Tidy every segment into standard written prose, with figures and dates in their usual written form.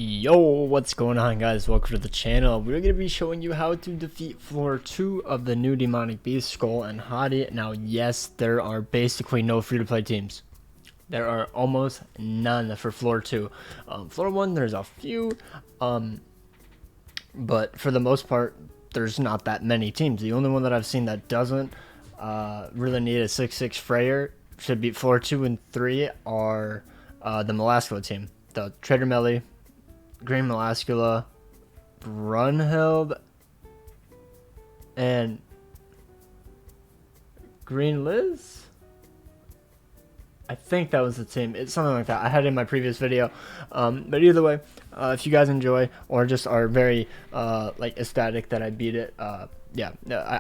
Yo, what's going on, guys? Welcome to the channel. We're going to be showing you how to defeat floor 2 of the new demonic beast, Skoll and Hati. Now, yes, there are basically no free-to-play teams. There are almost none for floor 2. Floor 1, there's a few, but for the most part, there's not that many teams. The only one that I've seen that doesn't really need a 6-6 Freyer, should beat floor 2 and 3, are the Melascula team. The Trader Melee, Green Melascula, Brunhild, and Green Liz? I think that was the team. It's something like that. I had it in my previous video. But either way, if you guys enjoy or just are very like ecstatic that I beat it, yeah,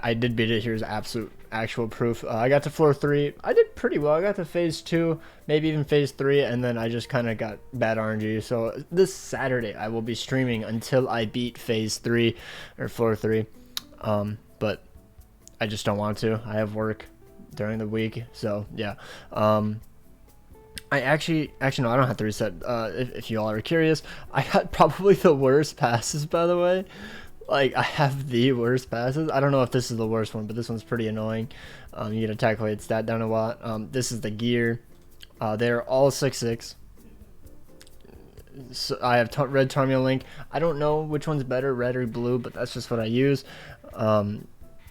I did beat it. Here's actual proof. I got to floor 3. I did pretty well. I got to phase 2, maybe even phase 3, and then I just kind of got bad RNG. So this Saturday I will be streaming until I beat phase 3 or floor 3. But I just don't want to. I have work during the week, so yeah. I actually no, I don't have to reset. If you all are curious, I got probably the worst passes, by the way. Like, I have the worst passes. I don't know if this is the worst one, but this one's pretty annoying. You get attack weight stat down a lot. This is the gear. They're all 6-6. So I have red Tarmiel Link. I don't know which one's better, red or blue, but that's just what I use.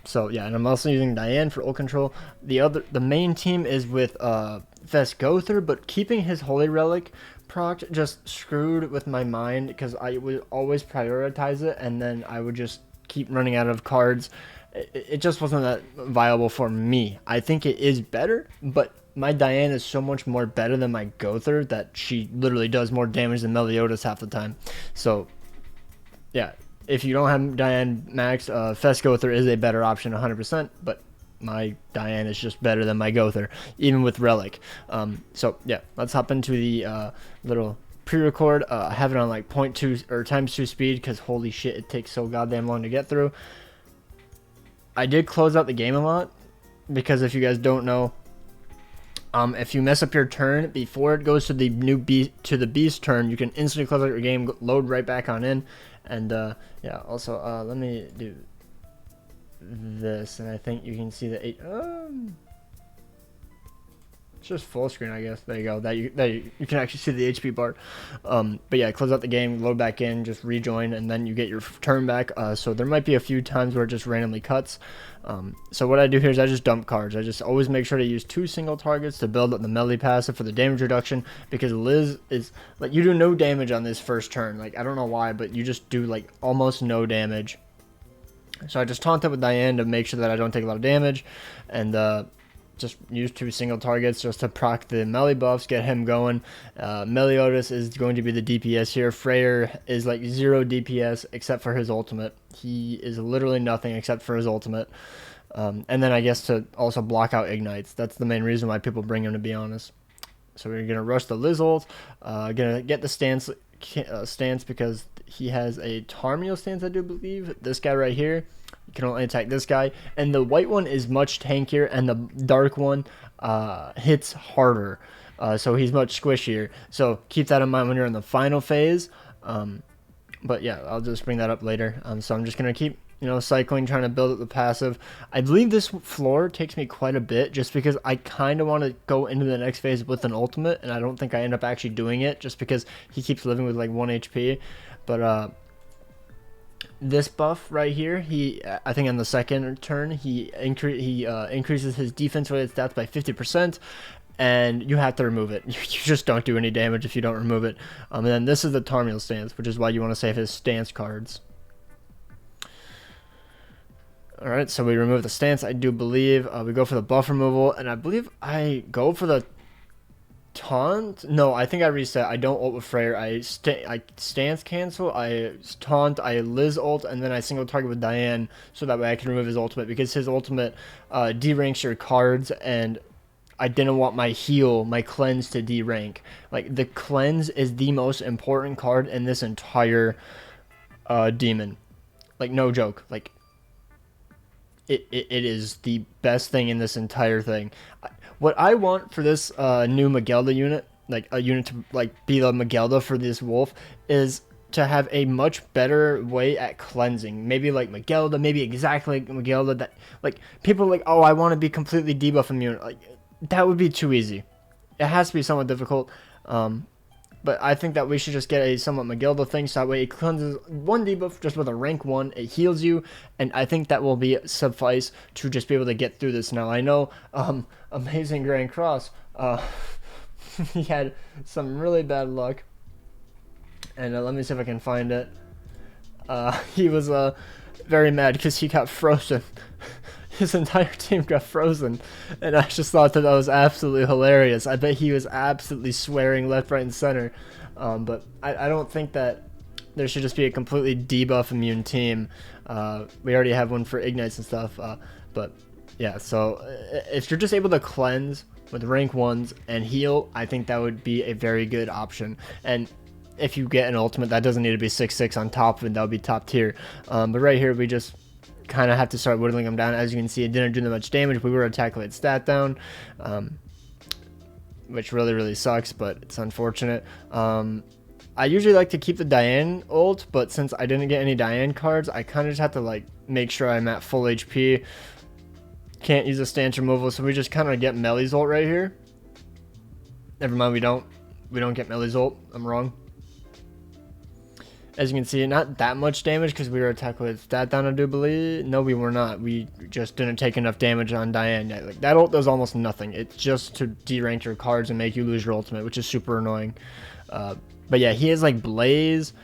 So yeah, and I'm also using Diane for ult control. The main team is with Vesgother, but keeping his Holy Relic proc just screwed with my mind because I would always prioritize it, and then I would just keep running out of cards. It just wasn't that viable for me. I think it is better, but my Diane is so much more better than my Gother that she literally does more damage than Meliodas half the time. So yeah, if you don't have Diane max, Vesgother is a better option 100%, but my Diane is just better than my Gother, even with Relic. So yeah, let's hop into the little pre-record. I have it on like 0.2 or ×2 speed because holy shit, it takes so goddamn long to get through. I did close out the game a lot because if you guys don't know, if you mess up your turn before it goes to the new beast turn, you can instantly close out your game, load right back on in, and yeah. Also, let me do this, and I think you can see the 8. It's just full screen, I guess. There you go. You can actually see the HP bar. But yeah, close out the game, load back in, just rejoin, and then you get your turn back. So there might be a few times where it just randomly cuts. So what I do here is I just dump cards. I just always make sure to use 2 single targets to build up the melee passive for the damage reduction, because Liz is like, you do no damage on this first turn. Like, I don't know why, but you just do like almost no damage. So I just taunt it with Diane to make sure that I don't take a lot of damage, and just use 2 single targets just to proc the melee buffs, get him going. Meliodas is going to be the DPS here. Freyer is like 0 DPS except for his ultimate. He is literally nothing except for his ultimate. And then I guess to also block out ignites. That's the main reason why people bring him, to be honest. So we're gonna rush the Liz ult. Gonna get the stance because he has a Tarmiel stance, I do believe. This guy right here, you can only attack this guy, and the white one is much tankier, and the dark one hits harder, so he's much squishier. So keep that in mind when you're in the final phase. But yeah, I'll just bring that up later. So I'm just gonna keep, cycling, trying to build up the passive. I believe this floor takes me quite a bit just because I kind of want to go into the next phase with an ultimate, and I don't think I end up actually doing it just because he keeps living with like 1 HP. But this buff right here, I think on the second turn, he increases his defense related stats by 50%. And you have to remove it. You just don't do any damage if you don't remove it. And then this is the Tarmiel stance, which is why you want to save his stance cards. Alright, so we remove the stance, I do believe. We go for the buff removal, and I believe I go for the taunt. No, I think I reset. I don't ult with Freyer. I stance cancel, I taunt, I Liz ult, and then I single target with Diane, so that way I can remove his ultimate, because his ultimate deranks your cards, and I didn't want my heal, my cleanse, to derank. Like, the cleanse is the most important card in this entire demon. Like, no joke. Like, it is the best thing in this entire thing. What I want for this new Magelda unit, like a unit to like be the Magelda for this wolf, is to have a much better way at cleansing. Maybe like Magelda, maybe exactly like Magelda. That like people are like, oh, I want to be completely debuff immune. Like that would be too easy. It has to be somewhat difficult. But I think that we should just get a somewhat Magelda thing, so that way it cleanses one debuff just with a rank 1, it heals you, and I think that will be suffice to just be able to get through this. Now, I know Amazing Grand Cross, he had some really bad luck, and let me see if I can find it. He was very mad because he got frozen. His entire team got frozen, and I just thought that was absolutely hilarious. I bet he was absolutely swearing left, right, and center. But I don't think that there should just be a completely debuff immune team. We already have one for ignites and stuff. But yeah, so if you're just able to cleanse with rank 1s and heal, I think that would be a very good option. And if you get an ultimate, that doesn't need to be 6/6 on top of it. That would be top tier. But right here, we just kind of have to start whittling them down. As you can see, it didn't do that much damage. We were able to tackle its stat down, which really sucks, but it's unfortunate. I usually like to keep the Diane ult, but since I didn't get any Diane cards, I kind of just have to like make sure I'm at full HP. Can't use a stance removal, so we just kind of get Melly's ult right here. Never mind, we don't get Melly's ult. I'm wrong. As you can see, not that much damage because we were attacked with stat down, I do believe. No, we were not. We just didn't take enough damage on Diane yet. Like, that ult does almost nothing. It's just to derank your cards and make you lose your ultimate, which is super annoying. But yeah, he has like Blaze.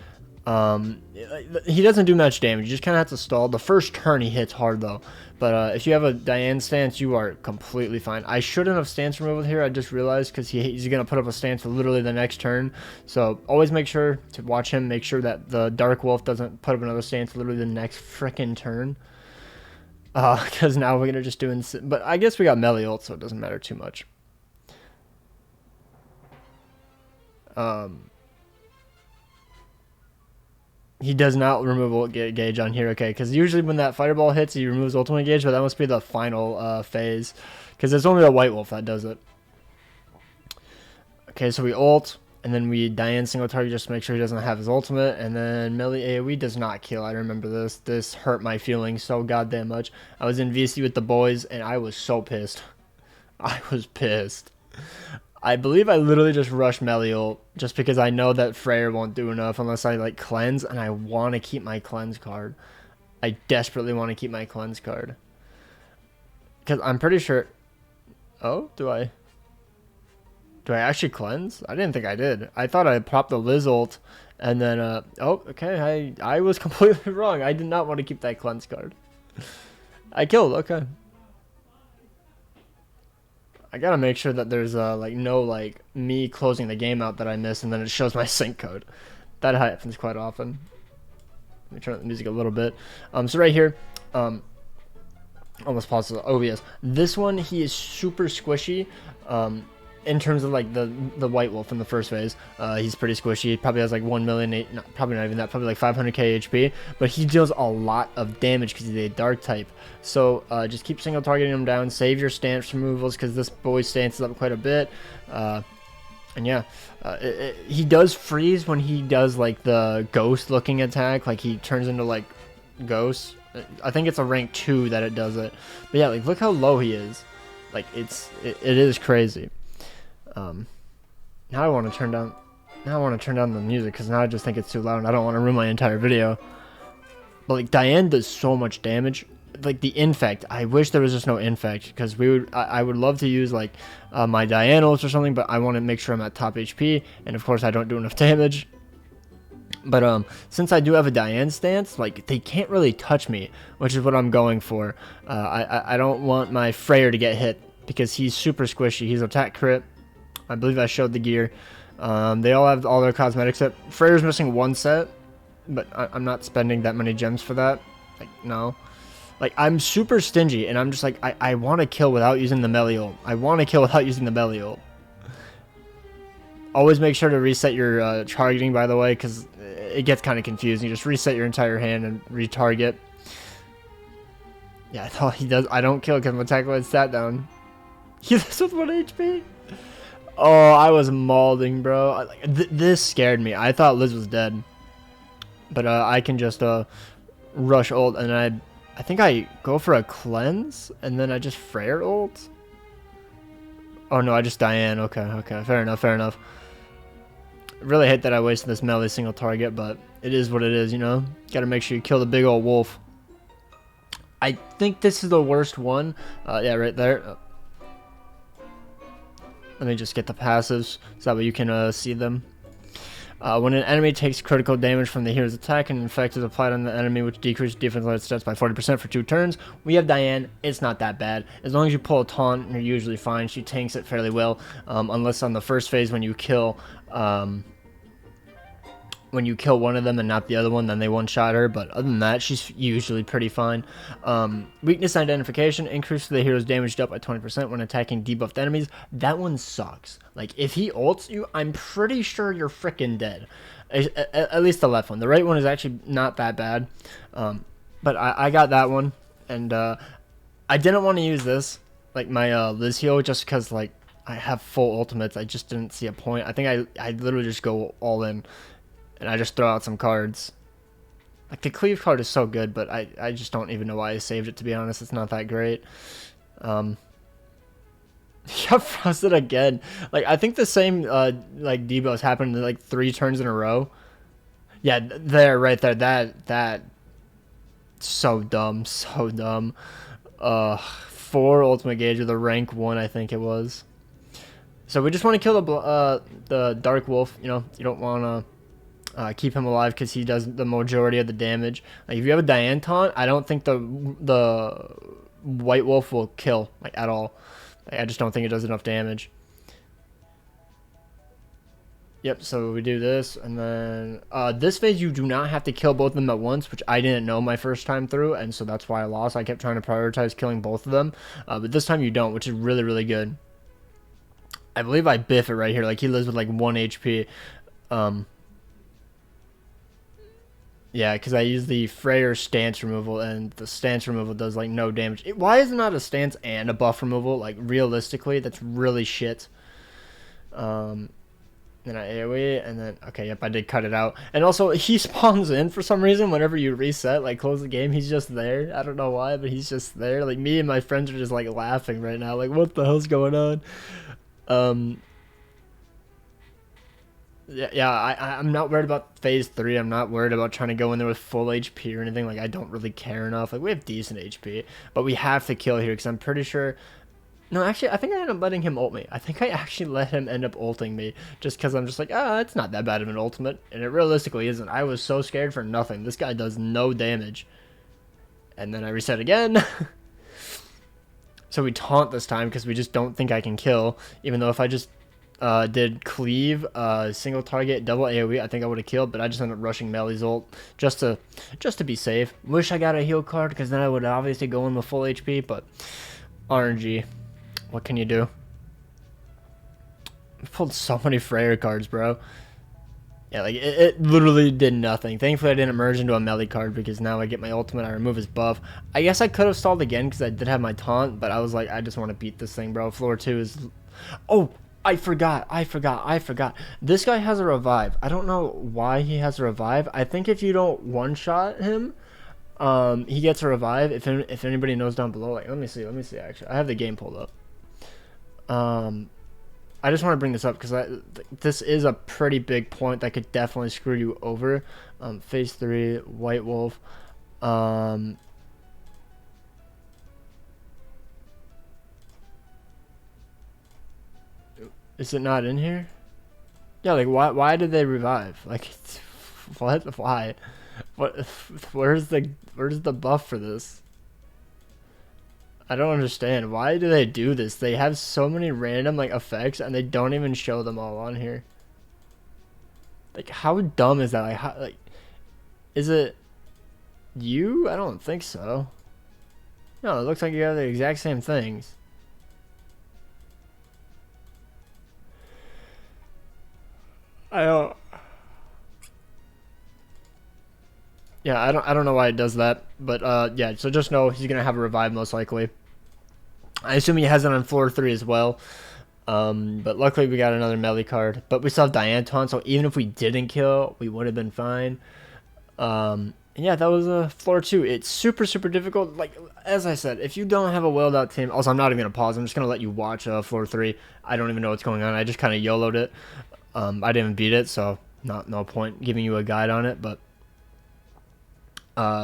He doesn't do much damage. You just kind of have to stall. The first turn he hits hard though. But if you have a Diane stance, you are completely fine. I shouldn't have stance removal here. I just realized because he's going to put up a stance for literally the next turn. So always make sure to watch him. Make sure that the Dark Wolf doesn't put up another stance literally the next frickin' turn. Because now we're going to just do... But I guess we got melee ult, so it doesn't matter too much. He does not remove ult gauge on here, okay? Because usually when that fireball hits, he removes ultimate gauge, but that must be the final phase. Because it's only the White Wolf that does it. Okay, so we ult, and then we Diane single target just to make sure he doesn't have his ultimate, and then melee AoE does not kill. I remember this. This hurt my feelings so goddamn much. I was in VC with the boys, and I was so pissed. I was pissed. I believe I literally just rushed melee ult just because I know that Freyr won't do enough unless I like cleanse, and I want to keep my cleanse card. I desperately want to keep my cleanse card. Because I'm pretty sure... Oh, do I actually cleanse? I didn't think I did. I thought I popped the Liz ult and then... oh, okay. I was completely wrong. I did not want to keep that cleanse card. I killed. Okay. I gotta make sure that there's like no like me closing the game out that I miss and then it shows my sync code. That happens quite often. Let me turn up the music a little bit. So right here, almost paused the OBS. This one, he is super squishy. In terms of like the White Wolf in the first phase, he's pretty squishy. He probably has like 1 million, probably not even that, probably like 500k HP, but he deals a lot of damage because he's a dark type. So just keep single targeting him down, save your stance removals because this boy stances up quite a bit. And yeah, he does freeze when he does like the ghost looking attack, like he turns into like ghosts. I think it's a rank 2 that it does it. But yeah, like look how low he is. Like it is crazy. Now I want to turn down the music because now I just think it's too loud and I don't want to ruin my entire video. But like Diane does so much damage. Like the infect, I wish there was just no infect because I would love to use like my Diane ults or something, but I want to make sure I'm at top HP, and of course I don't do enough damage. But since I do have a Diane stance, like they can't really touch me, which is what I'm going for. I don't want my Freyr to get hit because he's super squishy. He's attack crit. I believe I showed the gear. They all have all their cosmetics set. Freyr's missing one set, but I'm not spending that many gems for that. Like, no. Like, I'm super stingy, and I'm just like, I want to kill without using the melee ult. I want to kill without using the melee ult. Always make sure to reset your targeting, by the way, because it gets kind of confusing. You just reset your entire hand and retarget. Yeah, I thought he does. I don't kill because I'm attacking with stat down. He lives with 1 HP? Oh, I was mauling, bro. This scared me. I thought Liz was dead. But I can just rush ult, and I think I go for a cleanse, and then I just Freyr ult. Oh no, I just Diane. Okay, okay, fair enough, fair enough. Really hate that I wasted this melee single target, but it is what it is, you know? Gotta make sure you kill the big old wolf. I think this is the worst one. Yeah, right there. Let me just get the passives so that way you can see them. When an enemy takes critical damage from the hero's attack, an effect is applied on the enemy, which decreases defense stats by 40% for 2 turns. We have Diane. It's not that bad. As long as you pull a taunt, you're usually fine. She tanks it fairly well, unless on the first phase when you kill one of them and not the other one, then they one-shot her. But other than that, she's usually pretty fine. Weakness identification increases the hero's damage dealt by 20% when attacking debuffed enemies. That one sucks. Like, if he ults you, I'm pretty sure you're freaking dead. At least the left one. The right one is actually not that bad. But I got that one. And I didn't want to use this, like my Liz heal, just because, like, I have full ultimates. I just didn't see a point. I think I literally just go all in. And I just throw out some cards. Like, the cleave card is so good, but I just don't even know why I saved it, to be honest. It's not that great. Yeah, frosted again. Like, I think the same, like, debuffs happened, like, 3 turns in a row. Yeah, there, right there. That, so dumb, so dumb. 4 ultimate gauge with a rank 1, I think it was. So we just want to kill the Dark Wolf. You know, you don't want to keep him alive because he does the majority of the damage. Like, if you have a Diane taunt, I don't think the White Wolf will kill, like, at all. Like, I just don't think it does enough damage. Yep, so we do this, and then this phase you do not have to kill both of them at once, which I didn't know my first time through, and so that's why I lost. I kept trying to prioritize killing both of them, but this time you don't, which is really, really good. I believe I biff it right here. Like, he lives with like 1 HP. Yeah, because I use the Freyr stance removal, and the stance removal does, like, no damage. Why is it not a stance and a buff removal? Like, realistically, that's really shit. Then I AoE, and then, okay, yep, I did cut it out. And also, he spawns in for some reason whenever you reset, like, close the game. He's just there. I don't know why, but he's just there. Like, me and my friends are just, like, laughing right now. Like, what the hell's going on? Yeah, I'm not worried about phase 3. I'm not worried about trying to go in there with full HP or anything. Like, I don't really care enough. Like, we have decent HP, but we have to kill here because I'm pretty sure... No, actually, I think I ended up letting him ult me. I think I actually let him end up ulting me just because I'm just like, it's not that bad of an ultimate. And it realistically isn't. I was so scared for nothing. This guy does no damage. And then I reset again. So we taunt this time because we just don't think I can kill, even though if I just... did cleave, single target, double AoE, I think I would have killed, but I just ended up rushing Melly's ult just to be safe. Wish I got a heal card because then I would obviously go in with full HP, but RNG, what can you do? I pulled so many Freyr cards, bro. Yeah, like, it literally did nothing. Thankfully, I didn't merge into a melee card because now I get my ultimate, I remove his buff. I guess I could have stalled again because I did have my taunt, but I was like, I just want to beat this thing, bro. Floor 2 is... Oh! I forgot. This guy has a revive. I don't know why he has a revive. I think if you don't one-shot him, he gets a revive. If anybody knows down below, like, let me see. Actually, I have the game pulled up. I just want to bring this up because this is a pretty big point that could definitely screw you over. Phase 3, White Wolf. Is it not in here? Yeah, like, why did they revive? Like, what? Why? Where's the buff for this? I don't understand. Why do they do this? They have so many random, like, effects, and they don't even show them all on here. Like, how dumb is that? Like, is it you? I don't think so. No, it looks like you have the exact same things. Yeah, I don't know why it does that, but yeah, so just know he's gonna have a revive most likely. I assume he has it on floor 3 as well. But luckily we got another melee card. But we still have Diane taunt, so even if we didn't kill, we would have been fine. Yeah, that was floor 2. It's super, super difficult. Like, as I said, if you don't have a welled out team, also, I'm not even going to pause. I'm just going to let you watch floor 3. I don't even know what's going on. I just kind of YOLO'd it. I didn't beat it, so no point giving you a guide on it. But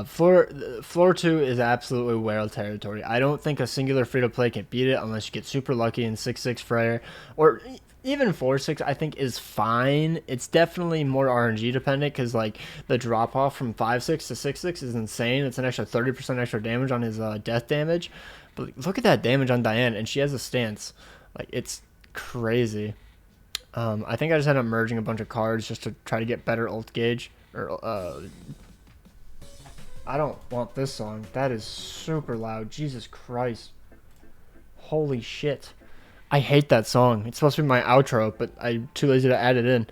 floor 2 is absolutely whale territory. I don't think a singular free to play can beat it unless you get super lucky in 6-6 Freyr, or even 4-6. I think is fine. It's definitely more RNG dependent because like the drop off from 5-6 to 6-6 is insane. It's an extra 30% extra damage on his death damage. But look at that damage on Diane, and she has a stance. Like, it's crazy. I think I just ended up merging a bunch of cards just to try to get better ult gauge. Or I don't want this song. That is super loud. Jesus Christ. Holy shit. I hate that song. It's supposed to be my outro, but I'm too lazy to add it in.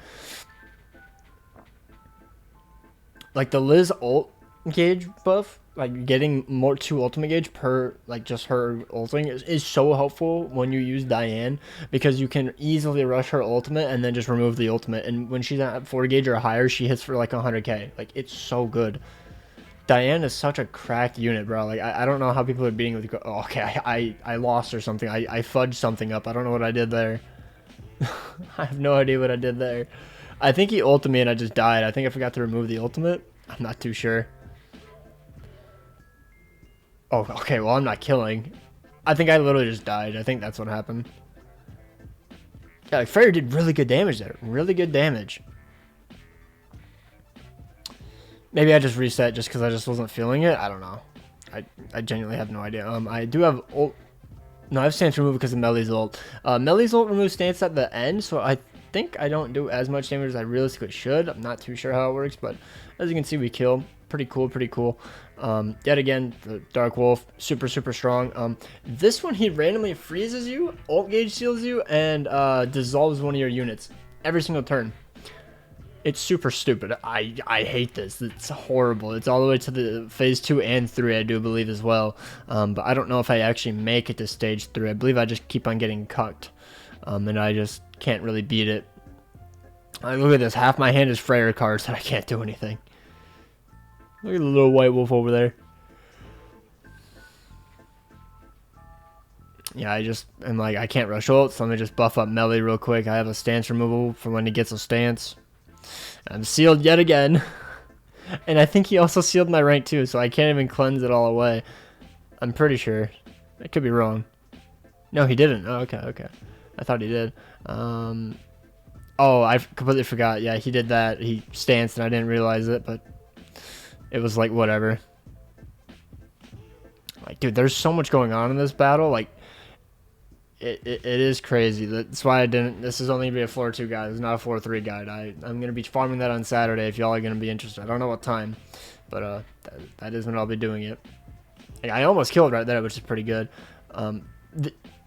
Like, the Liz ult gauge buff, like getting more 2 ultimate gauge per, like, just her ulting is so helpful when you use Diane, because you can easily rush her ultimate and then just remove the ultimate, and when she's at 4 gauge or higher, she hits for like 100k. Like, it's so good. Diane is such a cracked unit, bro. Like, I don't know how people are beating with. Oh, okay, I lost or something. I fudged something up. I don't know what I did there. I have no idea what I did there. I think he ulted me and I just died. I think I forgot to remove the ultimate. I'm not too sure. Oh, okay, well, I'm not killing. I think I literally just died. I think that's what happened. Yeah, like, Freyr did really good damage there. Really good damage. Maybe I just reset just because I just wasn't feeling it. I don't know. I genuinely have no idea. I do have ult. No, I have stance removal because of Melly's ult. Melly's ult removes stance at the end, so I think I don't do as much damage as I realistically should. I'm not too sure how it works, but as you can see, we kill. Pretty cool, pretty cool. Yet again, the Dark Wolf, super, super strong. This one, he randomly freezes you, ult gauge seals you, and dissolves one of your units every single turn. It's super stupid. I hate this. It's horrible. It's all the way to the phase 2 and 3, I do believe, as well. But I don't know if I actually make it to stage 3. I believe I just keep on getting cucked. And I just can't really beat it. Look at this. Half my hand is Freyr cards and I can't do anything. Look at the little white wolf over there. Yeah, I'm like, I can't rush ult, so let me just buff up Melly real quick. I have a stance removal for when he gets a stance. I'm sealed yet again. And I think he also sealed my rank too, so I can't even cleanse it all away. I'm pretty sure. I could be wrong. No, he didn't. Oh, okay. I thought he did. Oh, I completely forgot. Yeah, he did that. He stanced and I didn't realize it, but it was like, whatever. Like, dude, there's so much going on in this battle. Like, it is crazy. That's why I didn't. This is only gonna be a floor 2 guide. It's not a floor 3 guide. I'm gonna be farming that on Saturday if y'all are gonna be interested. I don't know what time, but that is when I'll be doing it. I almost killed right there, which is pretty good.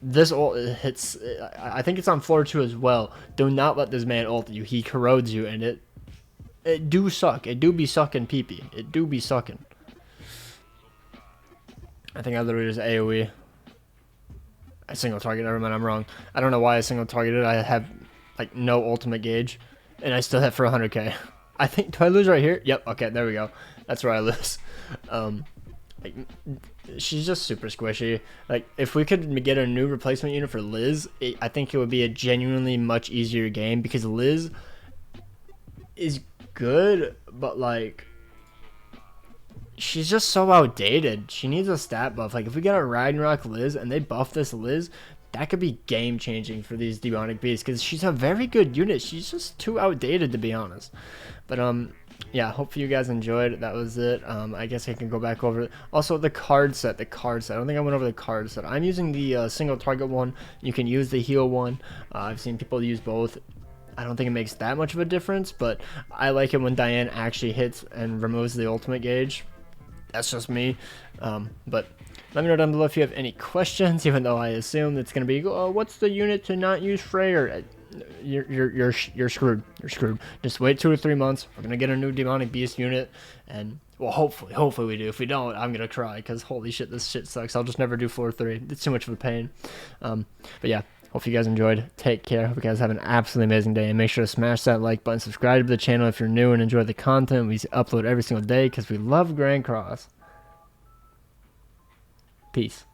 This ult hits. I think it's on floor 2 as well. Do not let this man ult you. He corrodes you, and it do suck. It do be sucking pee-pee. It do be sucking. I think I literally just AoE. I single target. Never mind, I'm wrong. I don't know why I single targeted. I have like no ultimate gauge, and I still hit for 100k. I think, do I lose right here? Yep. Okay, there we go. That's where I lose. Like, she's just super squishy. Like, if we could get a new replacement unit for Liz, I think it would be a genuinely much easier game, because Liz is good, but like, she's just so outdated. She needs a stat buff. Like, if we get a Ragnarok Liz and they buff this Liz, that could be game changing for these demonic beasts, because she's a very good unit. She's just too outdated, to be honest. But yeah, hopefully you guys enjoyed. That was it. I guess I can go back over it. Also, the card set. I don't think I went over the card set. I'm using the single target one. You can use the heal one. I've seen people use both. I don't think it makes that much of a difference, but I like it when Diane actually hits and removes the ultimate gauge. That's just me. But let me know down below if you have any questions, even though I assume it's going to be, oh, what's the unit to not use Freyr? You're screwed. You're screwed. Just wait 2 or 3 months. We're going to get a new demonic beast unit, and well, hopefully we do. If we don't, I'm going to cry, because holy shit, this shit sucks. I'll just never do floor 3. It's too much of a pain. But yeah, Hope you guys enjoyed. Take care. Hope you guys have an absolutely amazing day. And make sure to smash that like button. Subscribe to the channel if you're new and enjoy the content. We upload every single day because we love Grand Cross. Peace.